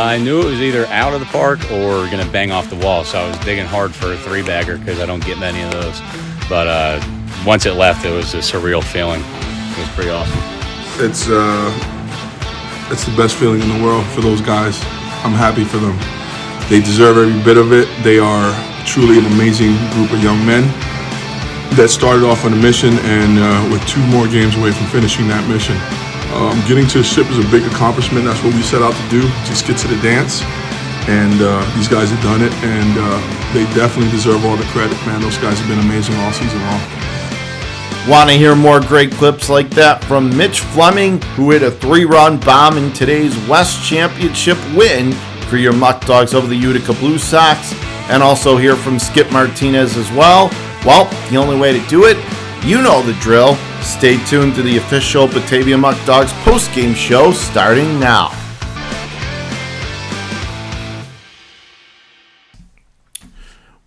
I knew it was either out of the park or going to bang off the wall, so I was digging hard for a three-bagger because I don't get many of those. But once it left, it was a surreal feeling. It was pretty awesome. It's the best feeling in the world for those guys. I'm happy for them. They deserve every bit of it. They are truly an amazing group of young men that started off on a mission and we're 2 more games away from finishing that mission. Getting to the ship is a big accomplishment. That's what we set out to do, just get to the dance. And these guys have done it, and they definitely deserve all the credit, man. Those guys have been amazing all season long. Want to hear more great clips like that from Mitch Fleming, who hit a 3-run bomb in today's West Championship win for your Muck Dogs over the Utica Blue Sox, and also hear from Skip Martinez as well? Well, the only way to do it, you know the drill. Stay tuned to the official Batavia Muck Dogs post-game show starting now.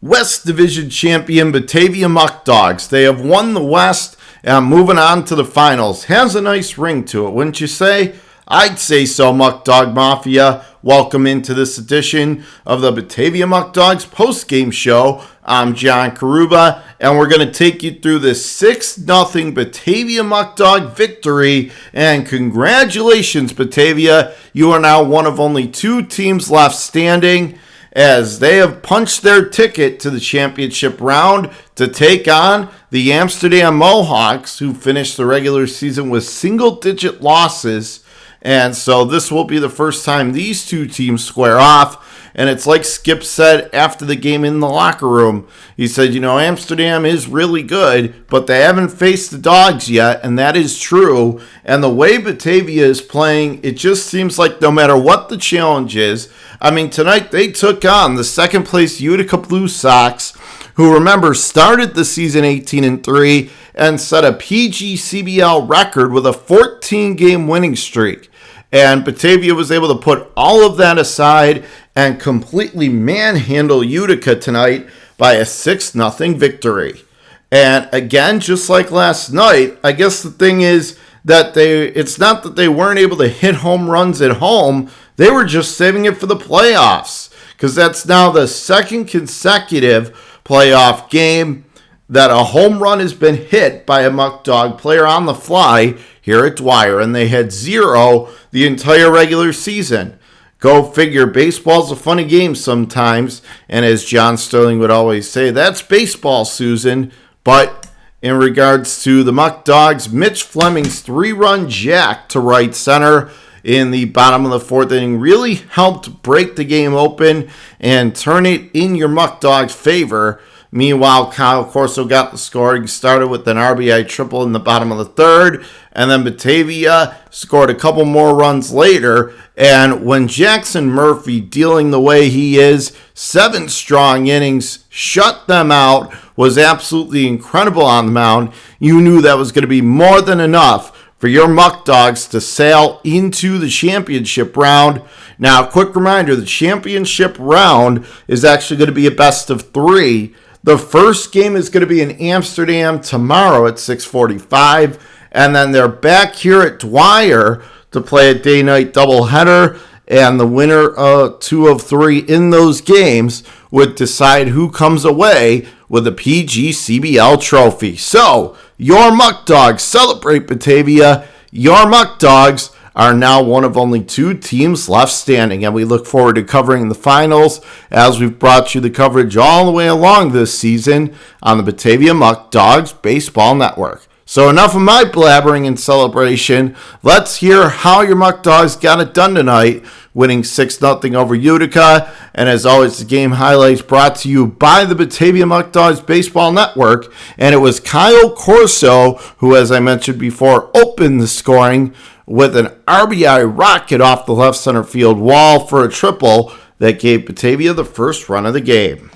West Division champion Batavia Muck Dogs. They have won the West and moving on to the finals. Has a nice ring to it, wouldn't you say? I'd say so, Muck Dog Mafia. Welcome into this edition of the Batavia Muck Dogs post-game show. I'm John Karuba, and we're going to take you through this 6-0 Batavia Muck Dog victory. And congratulations, Batavia. You are now one of only 2 teams left standing, as they have punched their ticket to the championship round to take on the Amsterdam Mohawks, who finished the regular season with single-digit losses. And so this will be the first time these 2 teams square off. And it's like Skip said after the game in the locker room. He said, Amsterdam is really good, but they haven't faced the Dogs yet, and that is true. And the way Batavia is playing, it just seems like no matter what the challenge is, tonight they took on the second-place Utica Blue Sox, who, remember, started the season 18-3 and set a PGCBL record with a 14-game winning streak. And Batavia was able to put all of that aside and completely manhandle Utica tonight by a 6-0 victory. And again, just like last night, I guess the thing is that it's not that they weren't able to hit home runs at home. They were just saving it for the playoffs, because that's now the second consecutive playoff game that a home run has been hit by a Muck Dog player on the fly here at Dwyer, and they had 0 the entire regular season. Go figure, baseball's a funny game sometimes, and as John Sterling would always say, that's baseball, Susan. But in regards to the Muck Dogs, Mitch Fleming's 3-run jack to right center in the bottom of the 4th inning really helped break the game open and turn it in your Muck Dogs' favor. Meanwhile, Kyle Corso got the scoring, started with an RBI triple in the bottom of the 3rd, and then Batavia scored a couple more runs later. And when Jackson Murphy, dealing the way he is, 7 strong innings, shut them out, was absolutely incredible on the mound, you knew that was going to be more than enough for your Muck Dogs to sail into the championship round. Now, quick reminder, the championship round is actually going to be a best of 3. The first game is going to be in Amsterdam tomorrow at 6:45, and then they're back here at Dwyer to play a day-night doubleheader, and the winner 2 of 3 in those games would decide who comes away with a PGCBL trophy. So, your Muck Dogs celebrate, Batavia. Your Muck Dogs are now one of only 2 teams left standing, and we look forward to covering the finals as we've brought you the coverage all the way along this season on the Batavia Muck Dogs Baseball Network. So enough of my blabbering and celebration. Let's hear how your Muck Dogs got it done tonight, winning 6-0 over Utica. And as always, the game highlights brought to you by the Batavia Muck Dogs Baseball Network. And it was Kyle Corso who, as I mentioned before, opened the scoring with an RBI rocket off the left center field wall for a triple that gave Batavia the first run of the game.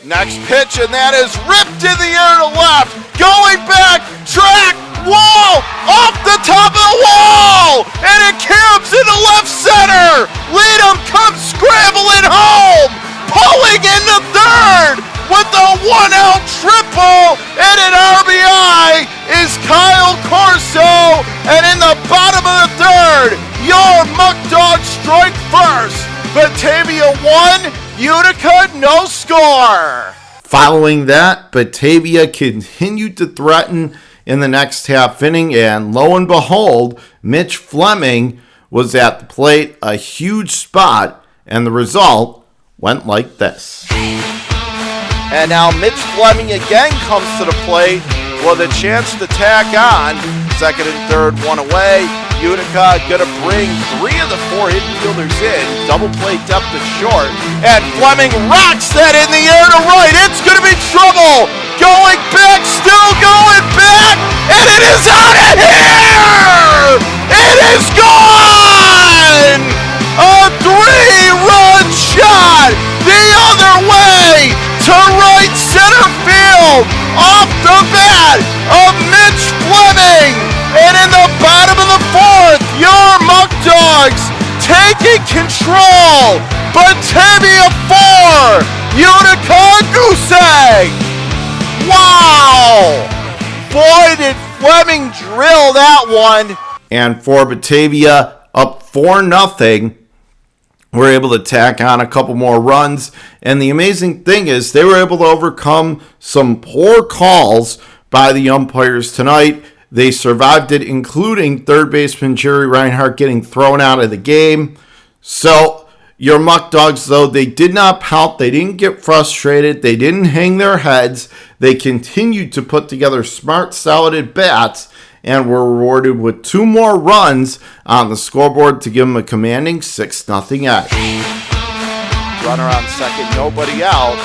Next pitch, and that is ripped in the air to left. Going back, track, wall, off the top of the wall, and it camps into left center. Leadham comes scrambling home, pulling into third with the 1-out triple, and an RBI is Kyle Corso. And in the bottom of the 3rd, your Muck Dogs strike first. Batavia 1, Utica no score. Following that, Batavia continued to threaten in the next half inning, and lo and behold, Mitch Fleming was at the plate, a huge spot, and the result went like this. And now Mitch Fleming again comes to the plate with a chance to tack on. Second and third, one away. Utica gonna bring 3 of the 4 infielders in. Double play depth at short. And Fleming rocks that in the air to right. It's gonna be trouble. Going back, still going back. And it is out of here! It is gone! A 3-run shot the other way to right center field. Off the bat of Mitch Fleming. And in the bottom of the 4th, your Muck Dogs taking control. Batavia 4, Utica goose egg. Wow! Boy, did Fleming drill that one. And for Batavia, up 4-0, were able to tack on a couple more runs. And the amazing thing is they were able to overcome some poor calls by the umpires tonight. They survived it, including third baseman Jerry Reinhardt getting thrown out of the game. So your Muck Dogs, though, they did not pout. They didn't get frustrated. They didn't hang their heads. They continued to put together smart, solid at-bats and were rewarded with 2 more runs on the scoreboard to give them a commanding 6-0 edge. Runner on second, nobody out.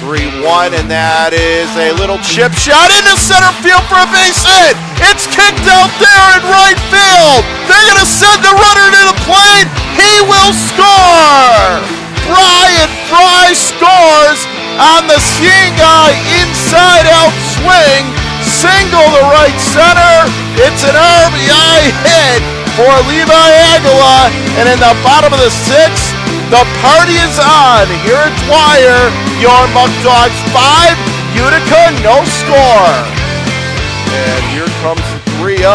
3-1, and that is a little chip shot into center field for a base hit. It's kicked out there in right field. They're going to send the runner to the plate. He will score. Brian Fry scores on the seeing eye inside out swing. Single to right center. It's an RBI hit for Levi Aguila. And in the bottom of the 6th, the party is on here at Dwyer. Your Muck Dogs 5, Utica no score. And here comes the 3-0.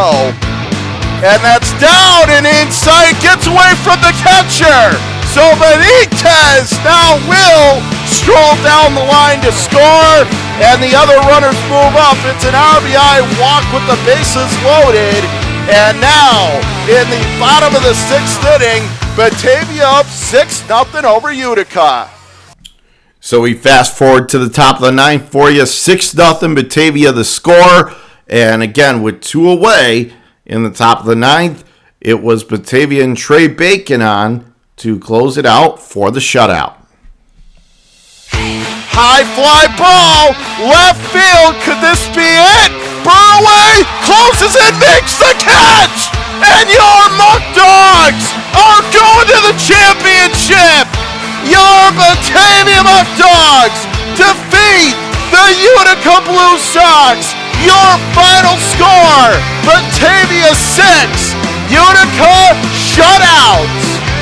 And that's down and inside, gets away from the catcher. So Benitez now will stroll down the line to score. And the other runners move up. It's an RBI walk with the bases loaded. And now, in the bottom of the 6th inning, Batavia up 6-0 over Utica. So we fast forward to the top of the 9th for you. 6-0 Batavia the score. And again, with 2 away in the top of the 9th, it was Batavia and Trey Bacon on to close it out for the shutout. High fly ball, left field, could this be it? Burway closes and makes the catch! And your Muck Dogs are going to the championship! Your Batavia Muck Dogs defeat the Utica Blue Sox! Your final score, Batavia 6, Utica shutouts!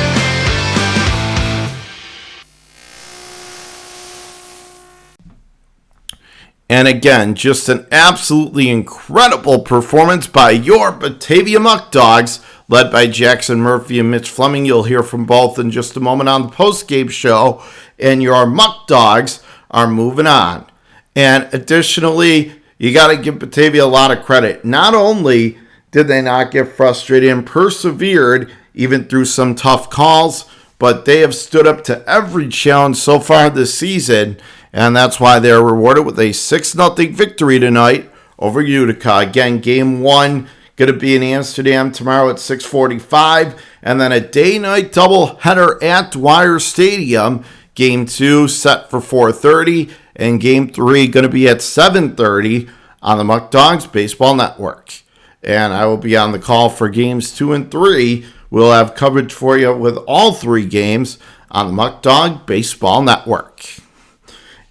And again, just an absolutely incredible performance by your Batavia Muck Dogs, led by Jackson Murphy and Mitch Fleming. You'll hear from both in just a moment on the post-game show. And your Muck Dogs are moving on. And additionally, you got to give Batavia a lot of credit. Not only did they not get frustrated and persevered even through some tough calls, but they have stood up to every challenge so far this season. And that's why they're rewarded with a 6-0 victory tonight over Utica. Again, Game 1 going to be in Amsterdam tomorrow at 6:45. And then a day-night doubleheader at Dwyer Stadium. Game 2 set for 4:30. And Game 3 going to be at 7:30 on the Muck Dogs Baseball Network. And I will be on the call for Games 2 and 3. We'll have coverage for you with all 3 games on the Muck Dog Baseball Network.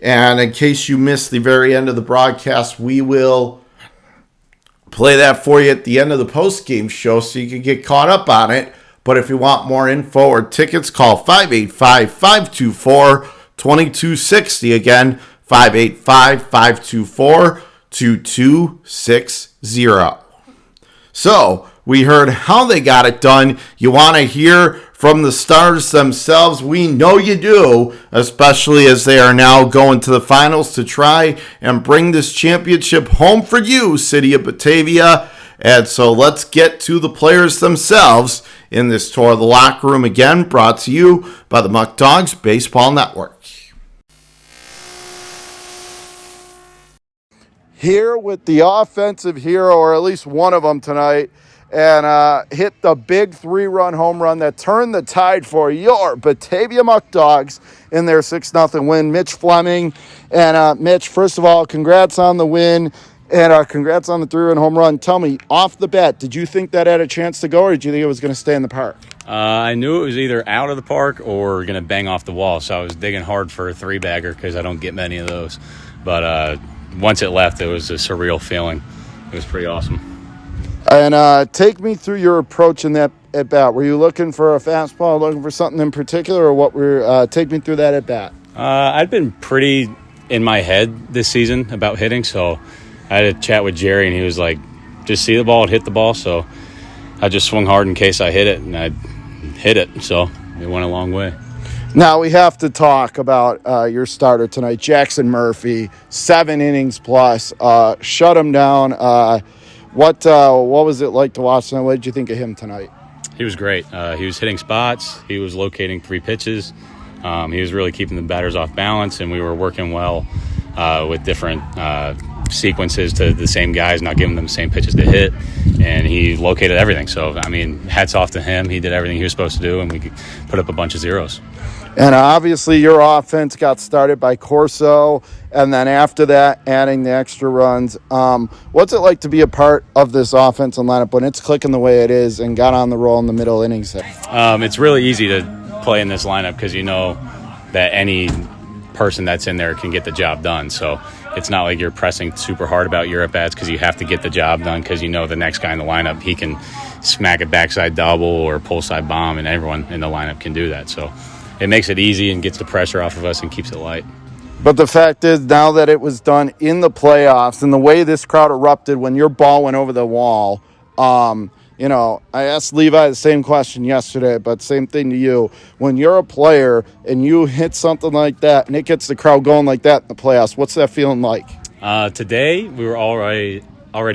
And in case you missed the very end of the broadcast, we will play that for you at the end of the post-game show so you can get caught up on it. But if you want more info or tickets, call 585-524-2260. Again, 585-524-2260. So, We heard how they got it done. You want to hear from the Stars themselves? We know you do, especially as they are now going to the finals to try and bring this championship home for you, City of Batavia. And so let's get to the players themselves in this tour of the locker room, again brought to you by the Muck Dogs Baseball Network. Here with the offensive hero, or at least one of them tonight, and hit the big 3-run home run that turned the tide for your Batavia Muck Dogs in their 6-0 win, Mitch Fleming. And Mitch, first of all, congrats on the win, and congrats on the 3-run home run. Tell me, off the bat, did you think that had a chance to go, or did you think it was going to stay in the park? I knew it was either out of the park or going to bang off the wall, so I was digging hard for a 3-bagger because I don't get many of those. But once it left, it was a surreal feeling. It was pretty awesome. And take me through your approach in that at bat. Were you looking for a fastball, looking for something in particular, or what were? Take me through that at bat. I'd been pretty in my head this season about hitting, so I had a chat with Jerry, and he was like, "Just see the ball and hit the ball." So I just swung hard in case I hit it, and I hit it. So it went a long way. Now we have to talk about your starter tonight, Jackson Murphy. 7 innings plus, shut him down. What was it like to watch him? What did you think of him tonight? He was great. He was hitting spots. He was locating 3 pitches. He was really keeping the batters off balance, and we were working well with different sequences to the same guys, not giving them the same pitches to hit, and he located everything. So, I mean, hats off to him. He did everything he was supposed to do, and we put up a bunch of zeros. And obviously your offense got started by Corso, and then after that, adding the extra runs. What's it like to be a part of this offensive lineup when it's clicking the way it is and got on the roll in the middle innings? It's really easy to play in this lineup because you know that any person that's in there can get the job done. So it's not like you're pressing super hard about your at-bats because you have to get the job done because you know the next guy in the lineup, he can smack a backside double or pull side bomb, and everyone in the lineup can do that. So it makes it easy and gets the pressure off of us and keeps it light. But the fact is, now that it was done in the playoffs and the way this crowd erupted when your ball went over the wall, you know, I asked Levi the same question yesterday, but same thing to you. When you're a player and you hit something like that and it gets the crowd going like that in the playoffs, what's that feeling like? Today, we were already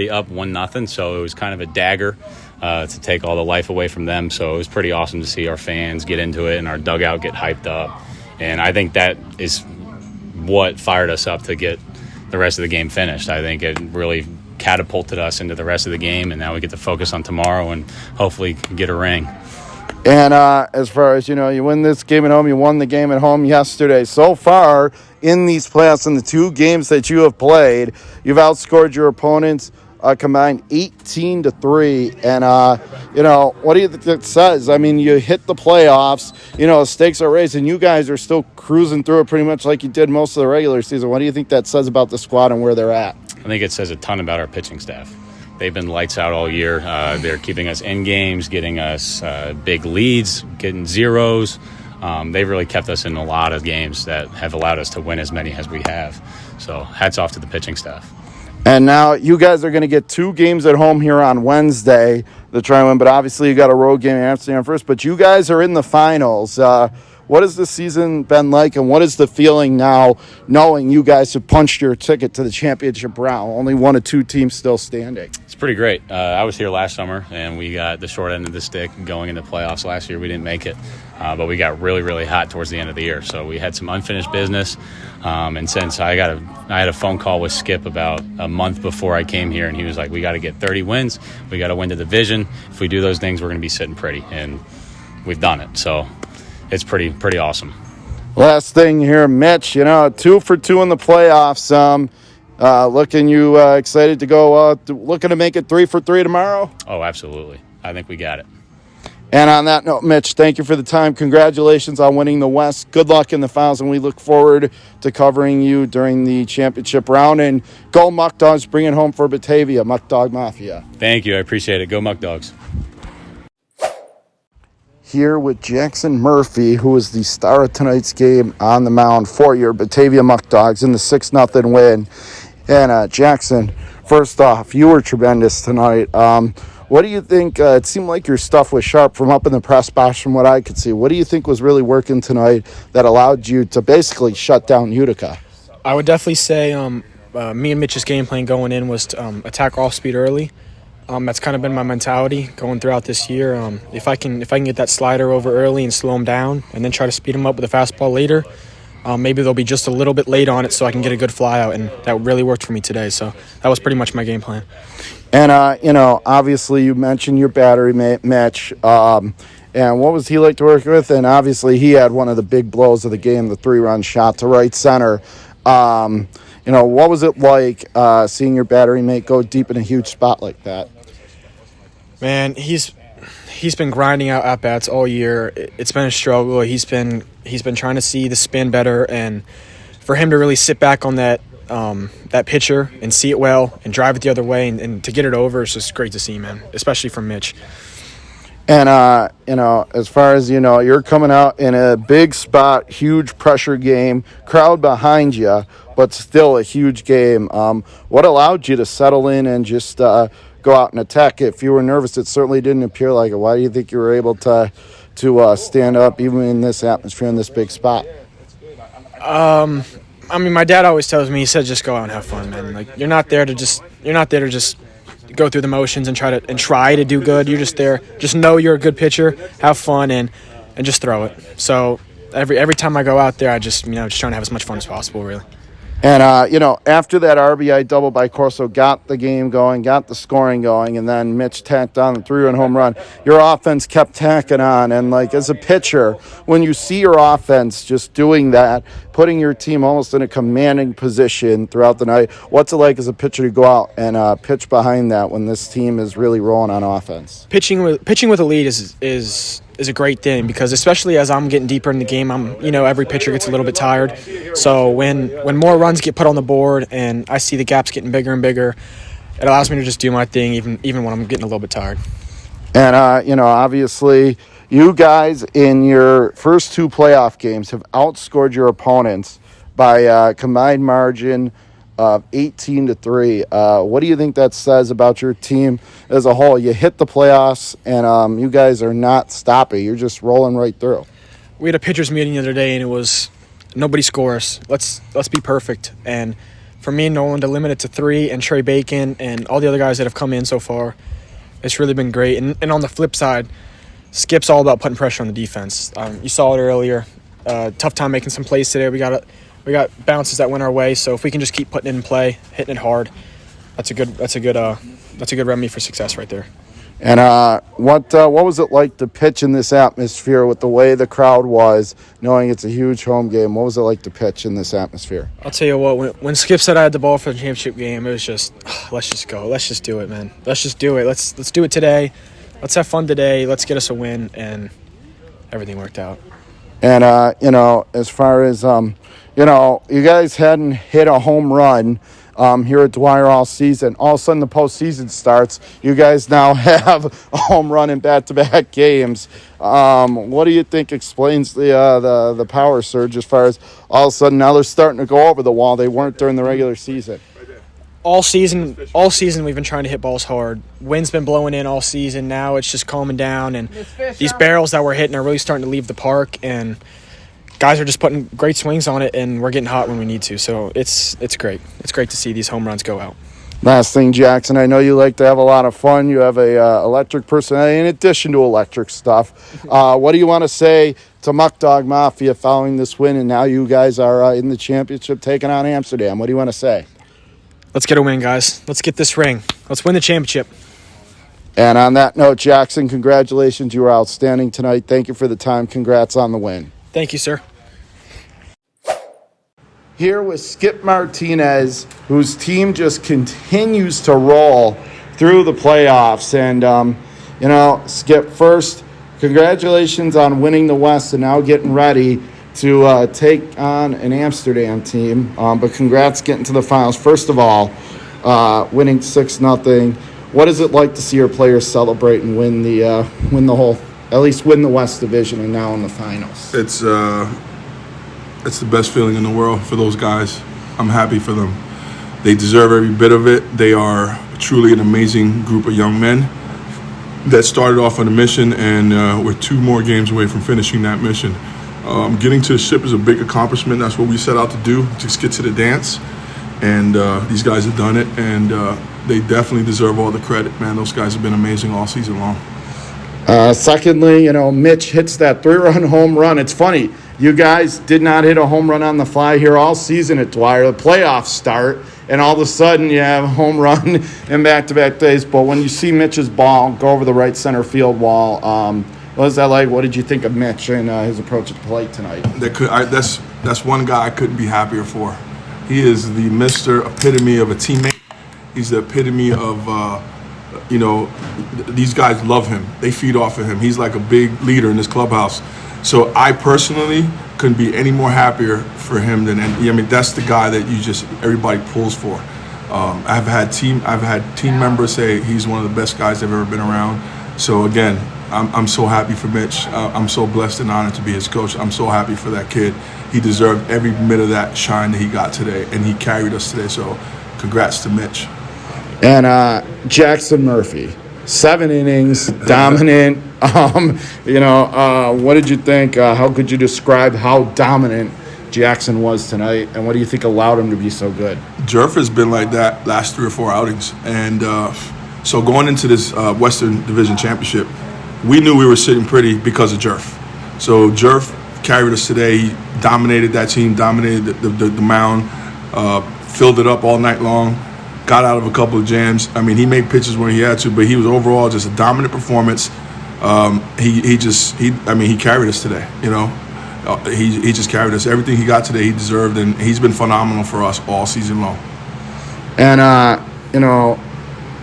up 1-0, so it was kind of a dagger to take all the life away from them. So it was pretty awesome to see our fans get into it and our dugout get hyped up. And I think that is what fired us up to get the rest of the game finished. I think it really catapulted us into the rest of the game, and now we get to focus on tomorrow and hopefully get a ring. And as far as, you know, you win this game at home, you won the game at home yesterday. So far in these playoffs, in the 2 games that you have played, you've outscored your opponents combined 18-3. And, you know, what do you think that says? I mean, you hit the playoffs, you know, stakes are raised, and you guys are still cruising through it pretty much like you did most of the regular season. What do you think that says about the squad and where they're at? I think it says a ton about our pitching staff. They've been lights out all year. They're keeping us in games, getting us big leads, getting zeros. They've really kept us in a lot of games that have allowed us to win as many as we have. So hats off to the pitching staff. And now you guys are going to get 2 games at home here on Wednesday to try and win, but obviously you got a road game in Amsterdam first. But you guys are in the finals. What has the season been like, and what is the feeling now knowing you guys have punched your ticket to the championship round? Only 1 of 2 teams still standing. It's pretty great. I was here last summer, and we got the short end of the stick going into playoffs last year. We didn't make it, but we got really, really hot towards the end of the year. So we had some unfinished business, and since I had a phone call with Skip about a month before I came here, and he was like, we got to get 30 wins. We got to win the division. If we do those things, we're going to be sitting pretty, and we've done it. So it's pretty awesome. Last thing here, Mitch, you know, 2 for 2 in the playoffs. Looking excited to go, looking to make it 3 for 3 tomorrow? Oh, absolutely. I think we got it. And on that note, Mitch, thank you for the time. Congratulations on winning the West. Good luck in the finals, and we look forward to covering you during the championship round. And go Muck Dogs, bring it home for Batavia, Muck Dog Mafia. Thank you. I appreciate it. Go Muck Dogs. Here with Jackson Murphy, who is the star of tonight's game on the mound for your Batavia Muck Dogs in the 6-0 win. And Jackson, first off, you were tremendous tonight. What What do you think? It seemed like your stuff was sharp from up in the press box from what I could see. What do you think was really working tonight that allowed you to basically shut down Utica? I would definitely say me and Mitch's game plan going in was to attack off speed early. That's kind of been my mentality going throughout this year. If I can get that slider over early and slow him down, and then try to speed him up with a fastball later, maybe they'll be just a little bit late on it, so I can get a good fly out, and that really worked for me today. So that was pretty much my game plan. And obviously you mentioned your battery match. And what was he like to work with? And obviously he had one of the big blows of the game, the 3-run shot to right center. What was it like seeing your battery mate go deep in a huge spot like that? Man, he's been grinding out at-bats all year. It's been a struggle. He's been trying to see the spin better, and for him to really sit back on that pitcher and see it well and drive it the other way and to get it over is just great to see, man, especially from Mitch. And, as far as, you're coming out in a big spot, huge pressure game, crowd behind you, but still a huge game. What allowed you to settle in and just go out and attack? If you were nervous, it certainly didn't appear like it. Why do you think you were able to stand up even in this atmosphere in this big spot? My dad always tells me, he said, just go out and have fun, man. Like, you're not there to just go through the motions and try to do good. You're just there. Just know you're a good pitcher, have fun, and just throw it. So every time I go out there, I just trying to have as much fun as possible, really. And, after that RBI double by Corso got the game going, got the scoring going, and then Mitch tacked on the 3-run home run, your offense kept tacking on. And, as a pitcher, when you see your offense just doing that, putting your team almost in a commanding position throughout the night, what's it like as a pitcher to go out and pitch behind that when this team is really rolling on offense? Pitching with a lead is a great thing, because especially as I'm getting deeper in the game, every pitcher gets a little bit tired. So when more runs get put on the board and I see the gaps getting bigger and bigger, it allows me to just do my thing even when I'm getting a little bit tired. And obviously you guys in your first 2 playoff games have outscored your opponents by a combined margin of 18-3. What do you think that says about your team as a whole? You hit the playoffs, and you guys are not stopping. You're just rolling right through. We had a pitchers meeting the other day, and it was nobody scores. Let's be perfect. And for me and Nolan to limit it to 3, and Trey Bacon and all the other guys that have come in so far, it's really been great. And on the flip side, Skip's all about putting pressure on the defense. You saw it earlier. Tough time making some plays today. We got bounces that went our way, so if we can just keep putting it in play, hitting it hard, that's a good remedy for success right there. And what was it like to pitch in this atmosphere with the way the crowd was, knowing it's a huge home game? What was it like to pitch in this atmosphere? I'll tell you what, when Skip said I had the ball for the championship game, it was just, let's just go. Let's just do it, man. Let's just do it. Let's do it today. Let's have fun today. Let's get us a win, and everything worked out. And, as far as, you guys hadn't hit a home run here at Dwyer all season. All of a sudden the postseason starts. You guys now have a home run in back-to-back games. What do you think explains the power surge as far as all of a sudden now they're starting to go over the wall they weren't during the regular season? All season we've been trying to hit balls hard. Wind's been blowing in all season. Now it's just calming down, and these barrels that we're hitting are really starting to leave the park, and guys are just putting great swings on it, and we're getting hot when we need to. So it's great. It's great to see these home runs go out. Last thing, Jackson, I know you like to have a lot of fun. You have a electric personality in addition to electric stuff. What do you want to say to Muck Dog Mafia following this win, and now you guys are in the championship taking on Amsterdam? What do you want to say? Let's get a win, guys. Let's get this ring. Let's win the championship. And on that note, Jackson, congratulations. You were outstanding tonight. Thank you for the time. Congrats on the win. Thank you, sir. Here with Skip Martinez, whose team just continues to roll through the playoffs. And, Skip, first, congratulations on winning the West and now getting ready to take on an Amsterdam team. But congrats getting to the finals. First of all, winning 6-0. What is it like to see your players celebrate and win the West Division and now in the finals? It's the best feeling in the world for those guys. I'm happy for them. They deserve every bit of it. They are truly an amazing group of young men. that started off on a mission, and we're 2 more games away from finishing that mission. Getting to the ship is a big accomplishment. That's what we set out to do, just get to the dance. And these guys have done it, and they definitely deserve all the credit, man. Those guys have been amazing all season long. Secondly, Mitch hits that 3-run home run. It's funny, you guys did not hit a home run on the fly here all season at Dwyer. The playoffs start, and all of a sudden you have a home run in back-to-back days. But when you see Mitch's ball go over the right center field wall, what was that like? What did you think of Mitch and his approach at the plate tonight? That's one guy I couldn't be happier for. He is the Mr. Epitome of a teammate. He's the epitome of, these guys love him. They feed off of him. He's like a big leader in this clubhouse. So I personally couldn't be any more happier for him that's the guy that everybody pulls for. I've had team members say he's one of the best guys they've ever been around. So again, I'm so happy for Mitch. I'm so blessed and honored to be his coach. I'm so happy for that kid. He deserved every bit of that shine that he got today, and he carried us today. So congrats to Mitch. And Jackson Murphy, 7 innings, dominant. What did you think? How could you describe how dominant Jackson was tonight, and what do you think allowed him to be so good? Jerf has been like that last 3 or 4 outings, and so going into this Western Division Championship, we knew we were sitting pretty because of Jerf. So Jerf carried us today. He dominated that team, dominated the mound, filled it up all night long, got out of a couple of jams. I mean, he made pitches when he had to, but he was overall just a dominant performance. He carried us today. He just carried us. Everything he got today, he deserved, and he's been phenomenal for us all season long. And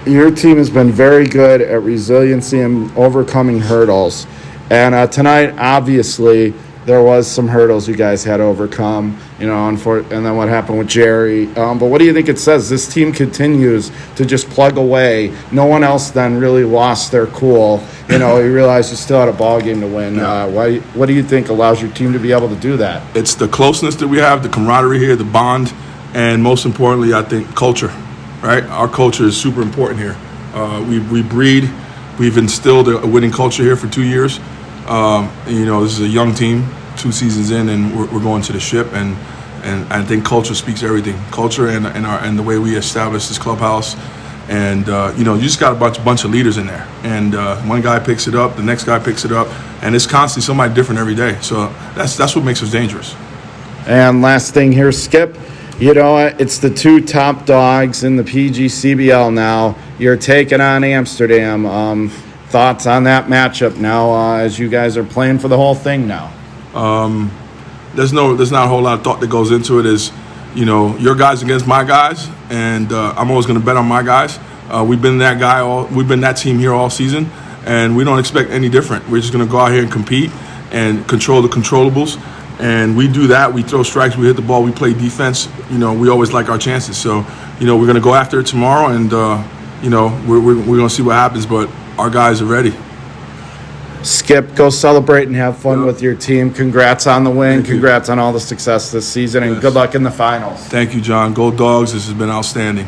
your team has been very good at resiliency and overcoming hurdles. And tonight, obviously, there was some hurdles you guys had to overcome, and then what happened with Jerry. But what do you think it says? This team continues to just plug away. No one else then really lost their cool. You realize you still had a ball game to win. Yeah. What do you think allows your team to be able to do that? It's the closeness that we have, the camaraderie here, the bond, and most importantly, I think culture. Right? Our culture is super important here. We've instilled a winning culture here for 2 years. This is a young team, 2 seasons in, and we're going to the ship. And I think culture speaks everything. Culture and the way we establish this clubhouse. And you just got a bunch of leaders in there. And one guy picks it up, the next guy picks it up, and it's constantly somebody different every day. So that's what makes us dangerous. And last thing here, Skip. It's the 2 top dogs in the PGCBL now. You're taking on Amsterdam. Thoughts on that matchup now as you guys are playing for the whole thing now? There's not a whole lot of thought that goes into it. Your guys against my guys, and I'm always going to bet on my guys. We've been that team here all season, and we don't expect any different. We're just going to go out here and compete and control the controllables. And we do that. We throw strikes. We hit the ball. We play defense. We always like our chances. So, we're going to go after it tomorrow, and we're going to see what happens. But our guys are ready. Skip, go celebrate and have fun with your team. Congrats on the win. Congrats on all the success this season, and good luck in the finals. Thank you, John. Go Dogs. This has been outstanding.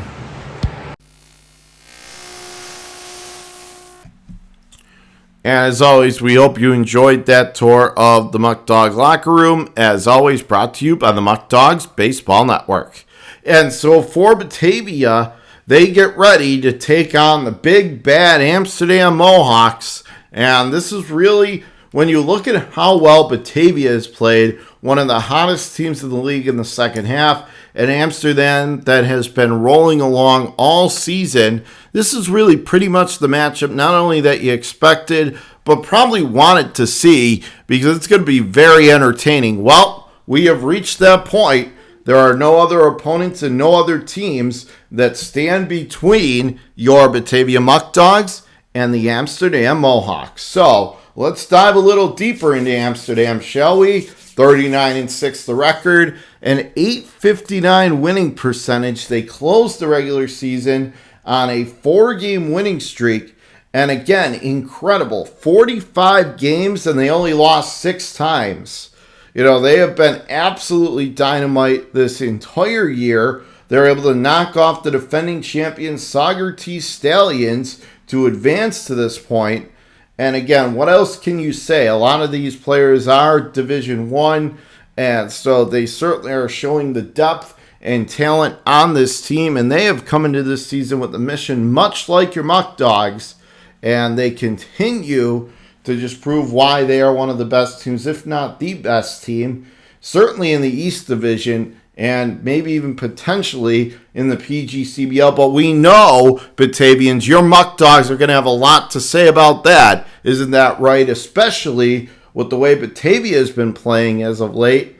And as always, we hope you enjoyed that tour of the Muck Dog Locker Room. As always, brought to you by the Muck Dogs Baseball Network. And so for Batavia, they get ready to take on the big, bad Amsterdam Mohawks. And this is really, when you look at how well Batavia has played, one of the hottest teams in the league in the second half, and Amsterdam that has been rolling along all season. This is really pretty much the matchup not only that you expected, but probably wanted to see, because it's going to be very entertaining. Well, we have reached that point. There are no other opponents and no other teams that stand between your Batavia Muck Dogs and the Amsterdam Mohawks. So let's dive a little deeper into Amsterdam, shall we? 39-6 the record, an .859 winning percentage. They closed the regular season on a 4-game winning streak. And again, incredible. 45 games and they only lost 6 times. They have been absolutely dynamite this entire year. They're able to knock off the defending champions Saugerties Stallions to advance to this point. And again, what else can you say? A lot of these players are Division One, and so they certainly are showing the depth and talent on this team, and they have come into this season with a mission much like your Muck Dogs, and they continue to just prove why they are one of the best teams, if not the best team, certainly in the East Division, and maybe even potentially in the PGCBL. But we know, Batavians, your Muck Dogs are going to have a lot to say about that. Isn't that right? Especially with the way Batavia has been playing as of late.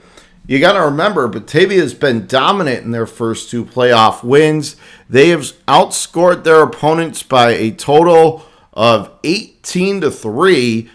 You got to remember, Batavia has been dominant in their first 2 playoff wins. They have outscored their opponents by a total of 18-3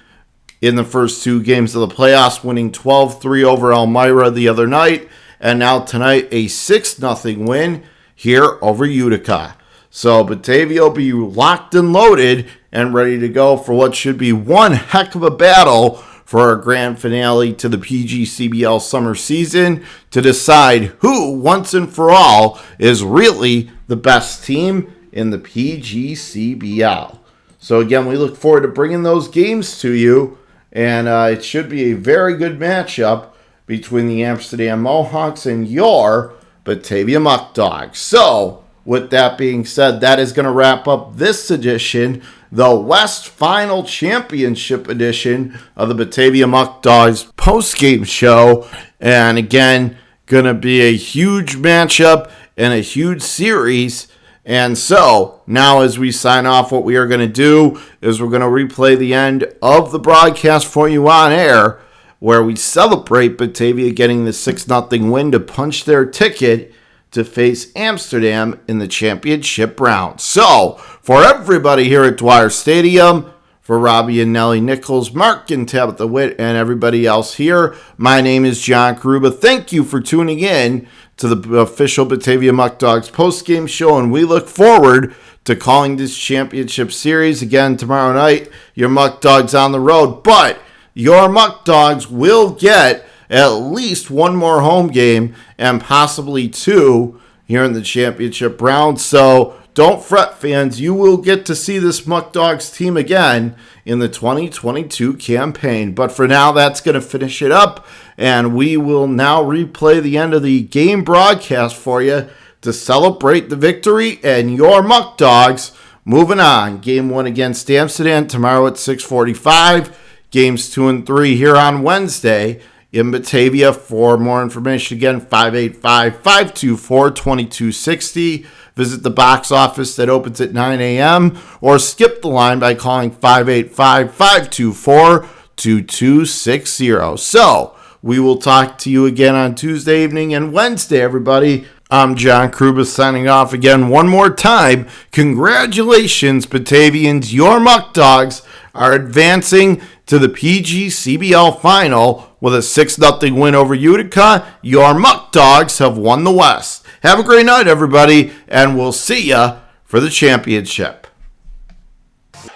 in the first 2 games of the playoffs, winning 12-3 over Elmira the other night, and now tonight a 6-0 win here over Utica. So Batavia will be locked and loaded and ready to go for what should be one heck of a battle for our grand finale to the PGCBL summer season to decide who, once and for all, is really the best team in the PGCBL. So again, we look forward to bringing those games to you, and it should be a very good matchup between the Amsterdam Mohawks and your Batavia Muck Dogs. So, with that being said, that is going to wrap up this edition, the West Final Championship edition of the Batavia Muck Dogs post-game show. And again, going to be a huge matchup and a huge series. And so, now as we sign off, what we are going to do is we're going to replay the end of the broadcast for you on air, where we celebrate Batavia getting the 6-0 win to punch their ticket to face Amsterdam in the championship round. So, for everybody here at Dwyer Stadium, for Robbie and Nellie Nichols, Mark and Tabitha Witt, and everybody else here, my name is John Karuba. Thank you for tuning in to the official Batavia Muck Dogs post-game show, and we look forward to calling this championship series again tomorrow night. Your Muck Dogs on the road, but your Muck Dogs will get at least one more home game and possibly 2 here in the championship round. So don't fret, fans. You will get to see this Muck Dogs team again in the 2022 campaign. But for now, that's going to finish it up, and we will now replay the end of the game broadcast for you to celebrate the victory and your Muck Dogs moving on. Game 1 against Amsterdam tomorrow at 6:45. Games 2 and 3 here on Wednesday in Batavia. For more information, again, 585-524-2260. Visit the box office that opens at 9 a.m. or skip the line by calling 585-524-2260. So, we will talk to you again on Tuesday evening and Wednesday, everybody. I'm John Karuba signing off again one more time. Congratulations, Batavians. Your Muck Dogs are advancing to the PGCBL final with a 6-0 win over Utica. Your Muck Dogs have won the West. Have a great night, everybody, and we'll see ya for the championship.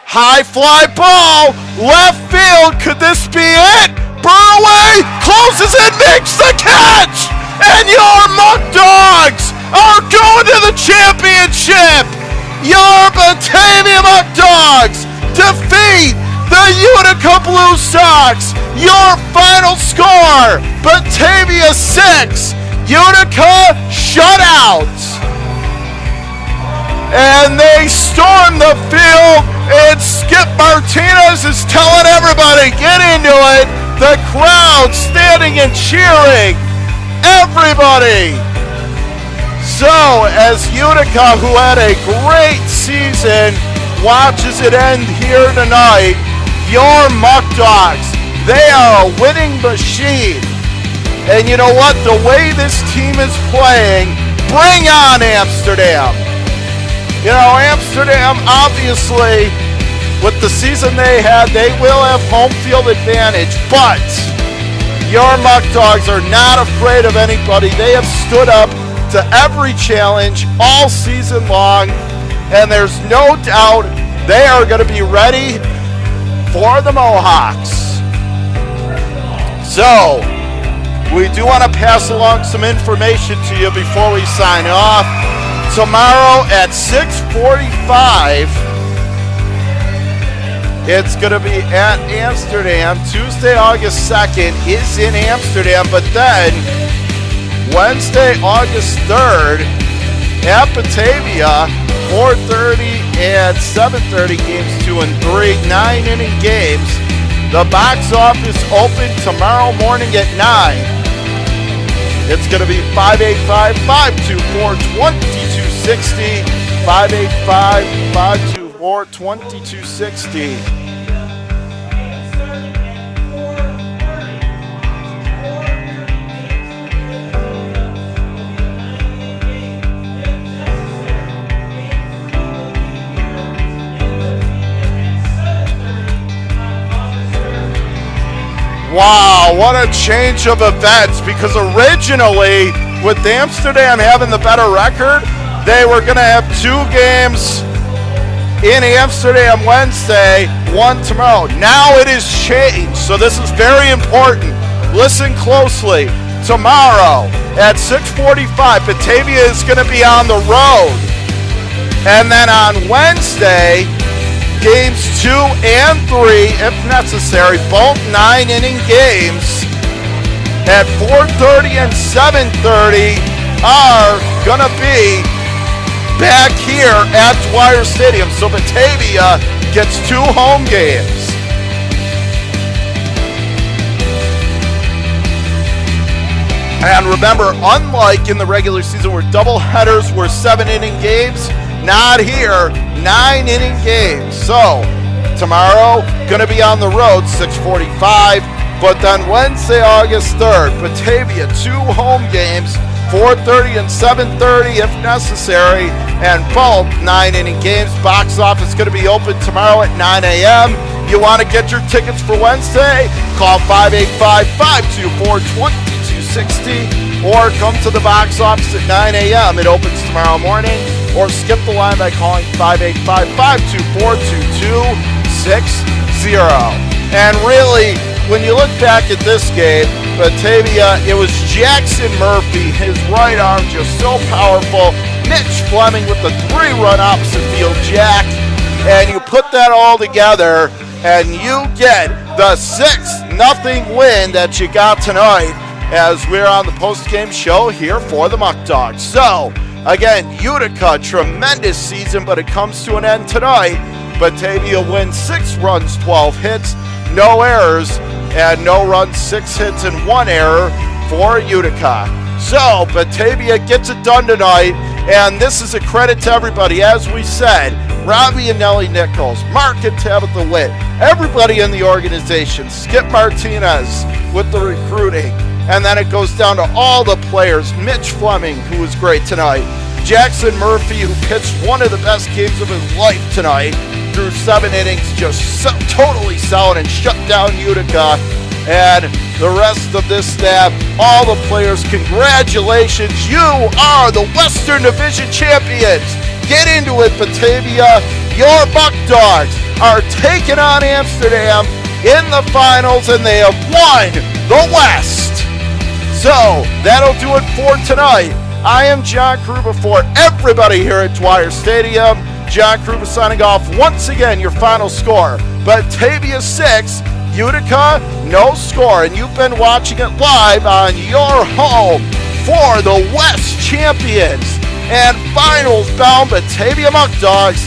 High fly ball, left field. Could this be it? Burway closes and makes the catch, and your Muck Dogs are going to the championship. Your Batavia Muck Dogs defeat the Utica Blue Sox. Your final score, Batavia 6, Utica shutouts. And they storm the field, and Skip Martinez is telling everybody, get into it. The crowd standing and cheering. Everybody. So, as Utica, who had a great season, watches it end here tonight, your Muck Dogs, they are a winning machine. And you know what? The way this team is playing, bring on Amsterdam. You know, Amsterdam, obviously, with the season they had, they will have home field advantage, but your Muck Dogs are not afraid of anybody. They have stood up to every challenge all season long, and there's no doubt they are going to be ready for the Mohawks. So, we do want to pass along some information to you before we sign off. Tomorrow at 6:45, It's going to be at Amsterdam. Tuesday, August 2nd is in Amsterdam, but then Wednesday, August 3rd at Batavia, 4:30 and 7:30 games 2 and 3, 9-inning games. The box office open tomorrow morning at 9. It's going to be 585-524-2260, 585-524-2260. Wow, what a change of events, because originally, with Amsterdam having the better record, they were going to have 2 games in Amsterdam Wednesday, 1 tomorrow. Now it is changed, so this is very important. Listen closely. Tomorrow at 6:45, Batavia is going to be on the road. And then on Wednesday, games 2 and 3, if necessary, both 9-inning games at 4:30 and 7:30 are going to be back here at Dwyer Stadium. So Batavia gets 2 home games. And remember, unlike in the regular season where doubleheaders were 7-inning games, not here, 9-inning games. So tomorrow, going to be on the road, 6:45. But then Wednesday, August 3rd, Batavia, 2 home games, 4:30 and 7:30 if necessary, and both 9-inning games. Box office going to be open tomorrow at 9 a.m. You want to get your tickets for Wednesday? Call 585-524-2260 or come to the box office at 9 a.m. It opens tomorrow morning, or skip the line by calling 585-524-2260. And really, when you look back at this game, Batavia, it was Jackson Murphy, his right arm just so powerful. Mitch Fleming with the 3-run opposite field jack. And you put that all together, and you get the 6-0 win that you got tonight, as we're on the post-game show here for the Muck Dogs. So, again, Utica, tremendous season, but it comes to an end tonight. Batavia wins 6 runs, 12 hits, no errors, and no runs, 6 hits, and 1 error for Utica. So, Batavia gets it done tonight, and this is a credit to everybody. As we said, Robbie and Nellie Nichols, Mark and Tabitha Witt, everybody in the organization, Skip Martinez with the recruiting, and then it goes down to all the players. Mitch Fleming, who was great tonight. Jackson Murphy, who pitched one of the best games of his life tonight, through 7 innings, just totally solid and shut down Utica. And the rest of this staff, all the players, congratulations. You are the Western Division champions. Get into it, Batavia. Your Buck Dogs are taking on Amsterdam in the finals, and they have won the West. So that'll do it for tonight. I am John Kruba for everybody here at Dwyer Stadium. John Kruba signing off. Once again, your final score: Batavia 6, Utica no score. And you've been watching it live on your home for the West champions and finals bound Batavia Muck Dogs,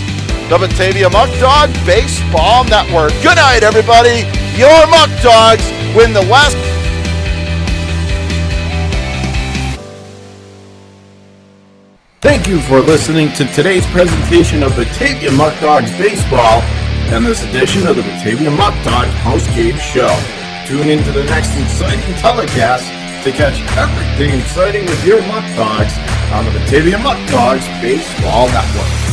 the Batavia Muck Dog Baseball Network. Good night, everybody. Your Muck Dogs win the West. Thank you for listening to today's presentation of Batavia Muck Dogs Baseball and this edition of the Batavia Muck Dogs Post-Game Show. Tune into the next exciting telecast to catch everything exciting with your Muck Dogs on the Batavia Muck Dogs Baseball Network.